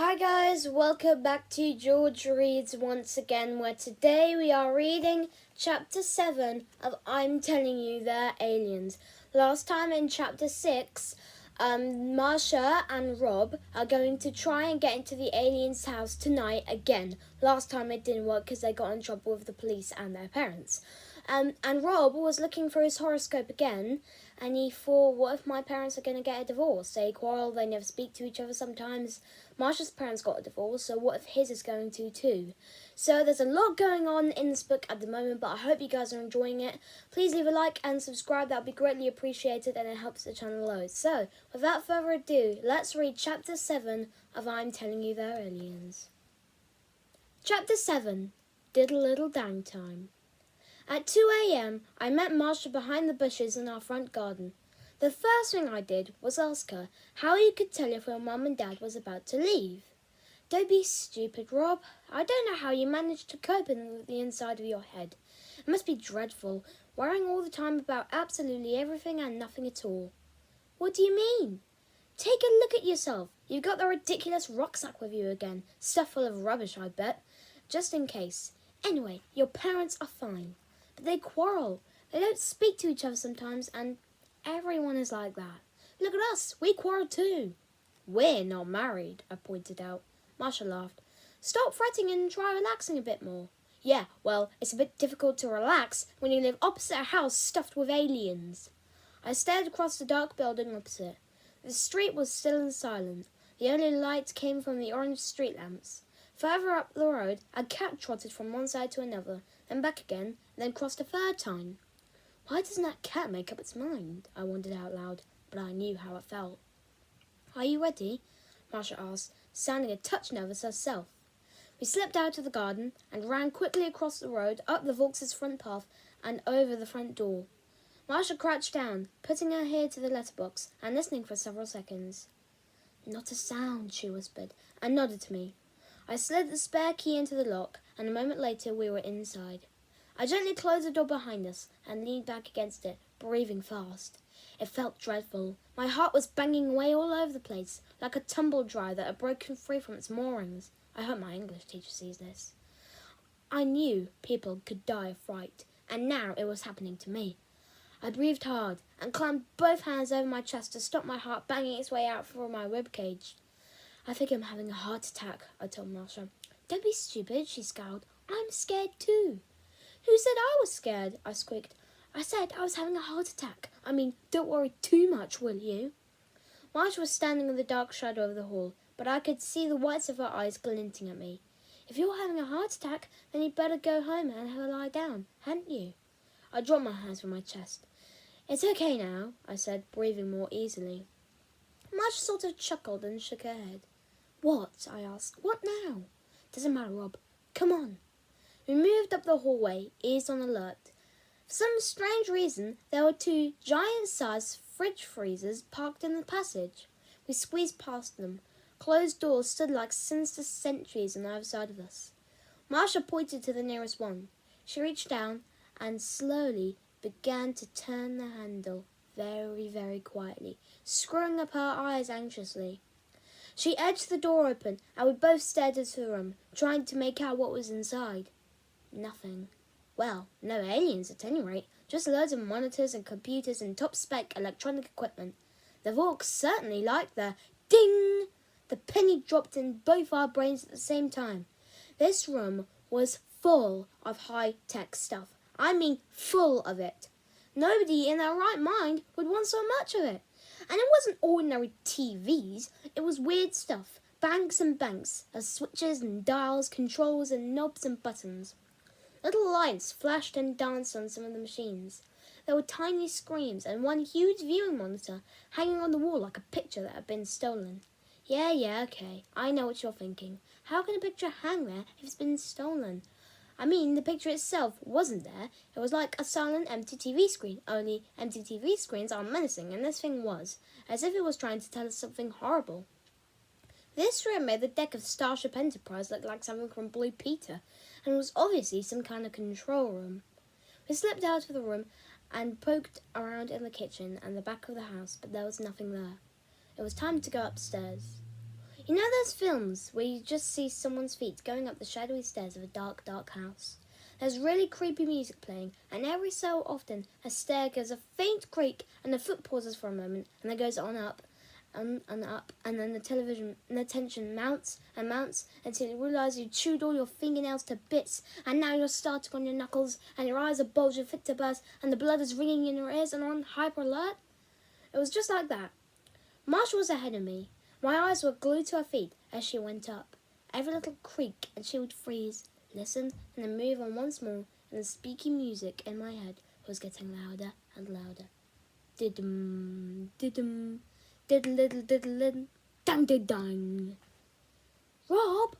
Hi guys, welcome back to George Reads once again, where today we are reading Chapter 7 of I'm Telling You They're Aliens. Last time in Chapter 6, Marsha and Rob are going to try and get into the aliens' house tonight again. Last time it didn't work because they got in trouble with the police and their parents. And Rob was looking for his horoscope again, and he thought, what if my parents are going to get a divorce? They quarrel, they never speak to each other sometimes. Marsha's parents got a divorce, so what if his is going to too? So there's a lot going on in this book at the moment, but I hope you guys are enjoying it. Please leave a like and subscribe, that would be greatly appreciated, and it helps the channel loads. So, without further ado, let's read Chapter 7 of I'm Telling You They're Aliens. Chapter 7, Diddle Little Dang Time. At 2 a.m, I met Marsha behind the bushes in our front garden. The first thing I did was ask her how you could tell if your mum and dad was about to leave. Don't be stupid, Rob. I don't know how you managed to cope in the inside of your head. It must be dreadful, worrying all the time about absolutely everything and nothing at all. What do you mean? Take a look at yourself. You've got the ridiculous rucksack with you again, stuffed full of rubbish, I bet. Just in case. Anyway, your parents are fine. But they quarrel. They don't speak to each other sometimes, and everyone is like that. Look at us. We quarrel too. We're not married, I pointed out. Marsha laughed. Stop fretting and try relaxing a bit more. Yeah, well, it's a bit difficult to relax when you live opposite a house stuffed with aliens. I stared across the dark building opposite. The street was still and silent. The only light came from the orange street lamps. Further up the road, a cat trotted from one side to another, then back again, and then crossed a third time. Why doesn't that cat make up its mind? I wondered out loud, but I knew how it felt. Are you ready? Marsha asked, sounding a touch nervous herself. We slipped out of the garden and ran quickly across the road, up the Vaux's front path, and over the front door. Marsha crouched down, putting her ear to the letterbox and listening for several seconds. Not a sound, she whispered, and nodded to me. I slid the spare key into the lock, and a moment later we were inside. I gently closed the door behind us and leaned back against it, breathing fast. It felt dreadful. My heart was banging away all over the place, like a tumble-dryer that had broken free from its moorings. I hope my English teacher sees this. I knew people could die of fright, and now it was happening to me. I breathed hard and clamped both hands over my chest to stop my heart banging its way out from my ribcage. I think I'm having a heart attack, I told Marsha. Don't be stupid, she scowled. I'm scared too. Who said I was scared? I squeaked. I said I was having a heart attack. I mean, don't worry too much, will you? Marsha was standing in the dark shadow of the hall, but I could see the whites of her eyes glinting at me. If you're having a heart attack, then you'd better go home and have a lie down, hadn't you? I dropped my hands from my chest. It's okay now, I said, breathing more easily. Marsha sort of chuckled and shook her head. What? I asked. What now? Doesn't matter, Rob. Come on. We moved up the hallway, ears on alert. For some strange reason, there were two giant-sized fridge freezers parked in the passage. We squeezed past them. Closed doors stood like sinister sentries on either side of us. Marsha pointed to the nearest one. She reached down and slowly began to turn the handle very, very quietly, screwing up her eyes anxiously. She edged the door open, and we both stared into the room, trying to make out what was inside. Nothing. Well, no aliens at any rate, just loads of monitors and computers and top-spec electronic equipment. The Vaux certainly liked their ding! The penny dropped in both our brains at the same time. This room was full of high-tech stuff. I mean, full of it. Nobody in their right mind would want so much of it. And it wasn't ordinary TVs, it was weird stuff. Banks and banks of switches and dials, controls and knobs and buttons. Little lights flashed and danced on some of the machines. There were tiny screens and one huge viewing monitor hanging on the wall like a picture that had been stolen. Yeah, okay, I know what you're thinking. How can a picture hang there if it's been stolen? I mean, the picture itself wasn't there. It was like a silent, empty TV screen. Only empty TV screens are menacing, and this thing was, as if it was trying to tell us something horrible. This room made the deck of Starship Enterprise look like something from Blue Peter, and was obviously some kind of control room. We slipped out of the room and poked around in the kitchen and the back of the house, but there was nothing there. It was time to go upstairs. You know those films where you just see someone's feet going up the shadowy stairs of a dark, dark house? There's really creepy music playing, and every so often a stair gives a faint creak and the foot pauses for a moment, and then goes on up and up, and then the tension mounts and mounts until you realise you chewed all your fingernails to bits, and now you're starting on your knuckles, and your eyes are bulging fit to burst, and the blood is ringing in your ears and on hyper alert. It was just like that. Marsha was ahead of me. My eyes were glued to her feet as she went up. Every little creak and she would freeze, listen, and then move on once more, and the speaky music in my head was getting louder and louder. Did-dum, did-dum, diddle-diddle, diddle-diddle, dang-dang-dang. Rob!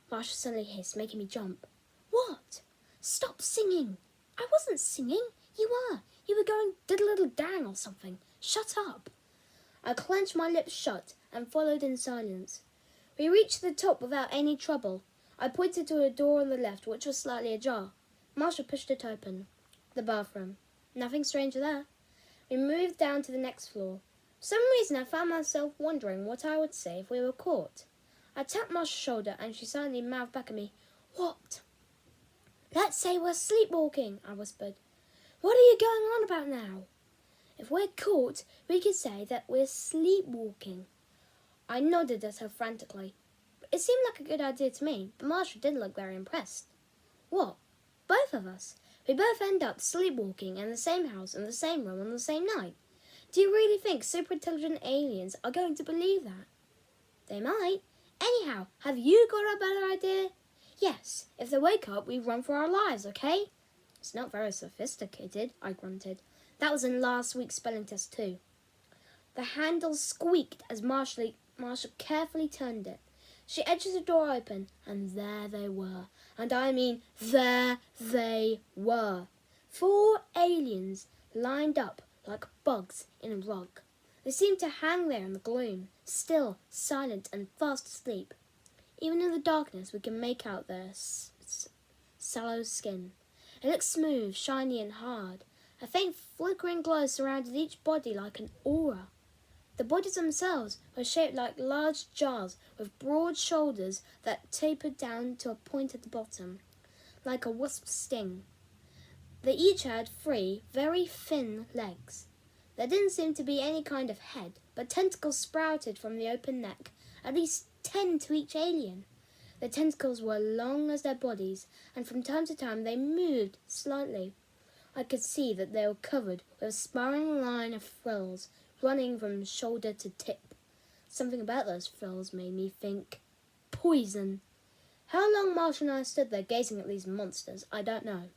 Marsha suddenly hissed, making me jump. What? Stop singing! I wasn't singing. You were. You were going diddle-diddle-dang or something. Shut up. I clenched my lips shut and followed in silence. We reached the top without any trouble. I pointed to a door on the left, which was slightly ajar. Marsha pushed it open. The bathroom. Nothing strange there. We moved down to the next floor. For some reason, I found myself wondering what I would say if we were caught. I tapped Marsha's shoulder, and she suddenly mouthed back at me. What? Let's say we're sleepwalking, I whispered. What are you going on about now? If we're caught, we could say that we're sleepwalking. I nodded at her frantically. It seemed like a good idea to me, but Marsha didn't look very impressed. What? Both of us? We both end up sleepwalking in the same house, in the same room, on the same night. Do you really think super intelligent aliens are going to believe that? They might. Anyhow, have you got a better idea? Yes, if they wake up, we run for our lives, okay? It's not very sophisticated, I grunted. That was in last week's spelling test too. The handle squeaked as Marsha carefully turned it. She edged the door open, and there they were. And I mean, there they were. 4 aliens lined up like bugs in a rug. They seemed to hang there in the gloom, still, silent, and fast asleep. Even in the darkness, we could make out their sallow skin. It looked smooth, shiny, and hard. A faint flickering glow surrounded each body like an aura. The bodies themselves were shaped like large jars with broad shoulders that tapered down to a point at the bottom, like a wasp's sting. They each had 3 very thin legs. There didn't seem to be any kind of head, but tentacles sprouted from the open neck, at least 10 to each alien. The tentacles were long as their bodies, and from time to time they moved slightly. I could see that they were covered with a spiraling line of frills running from shoulder to tip. Something about those frills made me think poison. How long Marsha and I stood there gazing at these monsters, I don't know.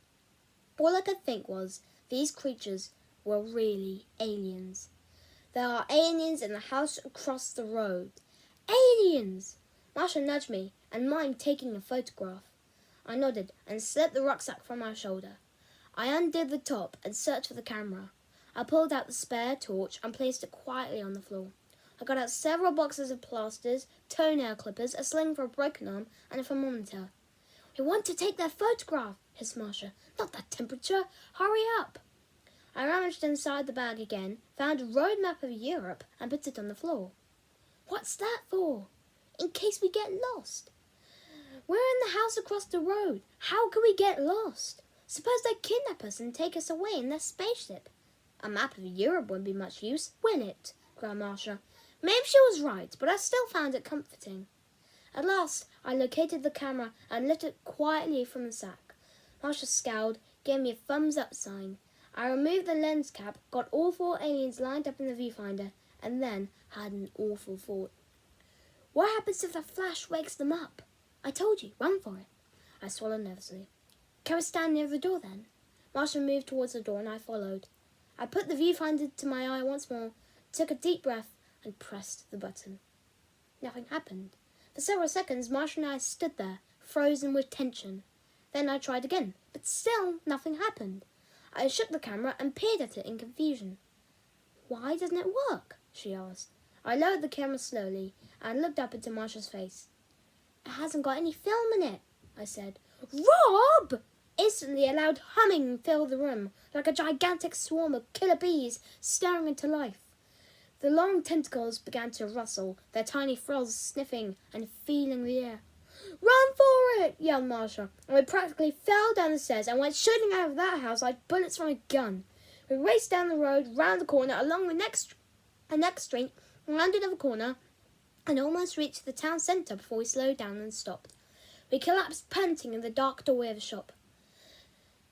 All I could think was these creatures were really aliens. There are aliens in the house across the road. Aliens! Marsha nudged me and mimed taking a photograph. I nodded and slipped the rucksack from my shoulder. I undid the top and searched for the camera. I pulled out the spare torch and placed it quietly on the floor. I got out several boxes of plasters, toenail clippers, a sling for a broken arm, and a thermometer. We want to take their photograph, hissed Marsha. Not that temperature. Hurry up. I rummaged inside the bag again, found a road map of Europe, and put it on the floor. What's that for? In case we get lost. We're in the house across the road. How can we get lost? Suppose they kidnap us and take us away in their spaceship. A map of Europe wouldn't be much use, will it? Growled Marsha. Maybe she was right, but I still found it comforting. At last, I located the camera and lit it quietly from the sack. Marsha scowled, gave me a thumbs-up sign. I removed the lens cap, got all 4 aliens lined up in the viewfinder, and then had an awful thought. What happens if the flash wakes them up? I told you, run for it. I swallowed nervously. Can we stand near the door then? Marsha moved towards the door and I followed. I put the viewfinder to my eye once more, took a deep breath, and pressed the button. Nothing happened. For several seconds, Marsha and I stood there, frozen with tension. Then I tried again, but still nothing happened. I shook the camera and peered at it in confusion. Why doesn't it work? She asked. I lowered the camera slowly and looked up into Marsha's face. It hasn't got any film in it, I said. Rob! Instantly, a loud humming filled the room, like a gigantic swarm of killer bees staring into life. The long tentacles began to rustle, their tiny frills sniffing and feeling the air. "Run for it!" yelled Marsha, and we practically fell down the stairs and went shooting out of that house like bullets from a gun. We raced down the road, round the corner, along the next street, rounded the corner, and almost reached the town centre before we slowed down and stopped. We collapsed panting in the dark doorway of the shop.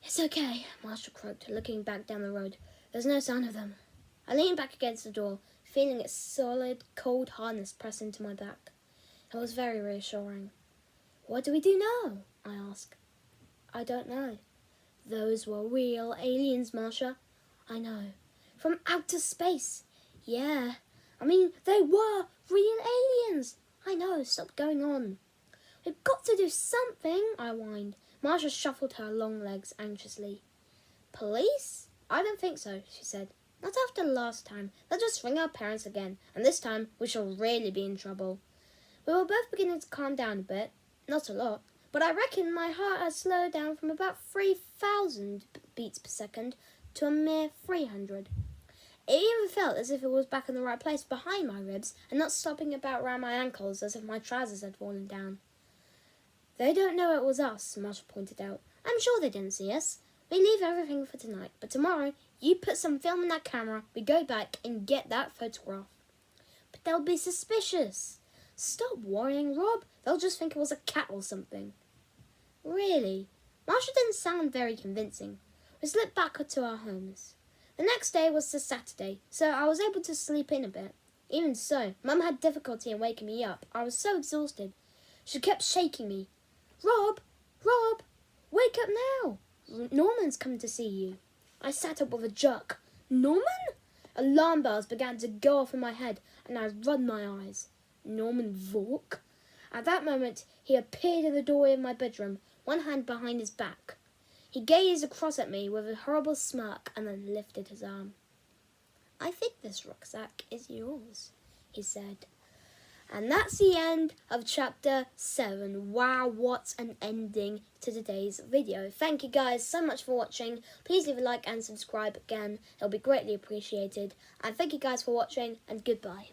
"It's okay," Marsha croaked, looking back down the road. "There's no sign of them." I leaned back against the door, feeling its solid, cold hardness press into my back. It was very reassuring. "What do we do now?" I asked. "I don't know." "Those were real aliens, Marsha." "I know. From outer space." "Yeah. I mean, they were real aliens." "I know. Stop going on." "We've got to do something," I whined. Marsha shuffled her long legs anxiously. "Police? I don't think so," she said. "Not after last time. They'll just ring our parents again, and this time we shall really be in trouble." We were both beginning to calm down a bit. Not a lot, but I reckon my heart had slowed down from about 3,000 beats per second to a mere 300. It even felt as if it was back in the right place behind my ribs and not stopping about round my ankles as if my trousers had fallen down. "They don't know it was us," Marshall pointed out. "I'm sure they didn't see us. We leave everything for tonight, but tomorrow you put some film in that camera, we go back and get that photograph." "But they'll be suspicious." "Stop worrying, Rob. They'll just think it was a cat or something." "Really?" Marshall didn't sound very convincing. We slipped back to our homes. The next day was the Saturday, so I was able to sleep in a bit. Even so, Mum had difficulty in waking me up. I was so exhausted. She kept shaking me. Rob, wake up now. Norman's come to see you." I sat up with a jerk. "Norman?" Alarm bells began to go off in my head, and I rubbed my eyes. Norman Vork? At that moment, he appeared in the doorway of my bedroom, one hand behind his back. He gazed across at me with a horrible smirk and then lifted his arm. "I think this rucksack is yours," he said. And that's the end of chapter 7. Wow, what an ending to today's video. Thank you guys so much for watching. Please leave a like and subscribe again. It'll be greatly appreciated. And thank you guys for watching, and goodbye.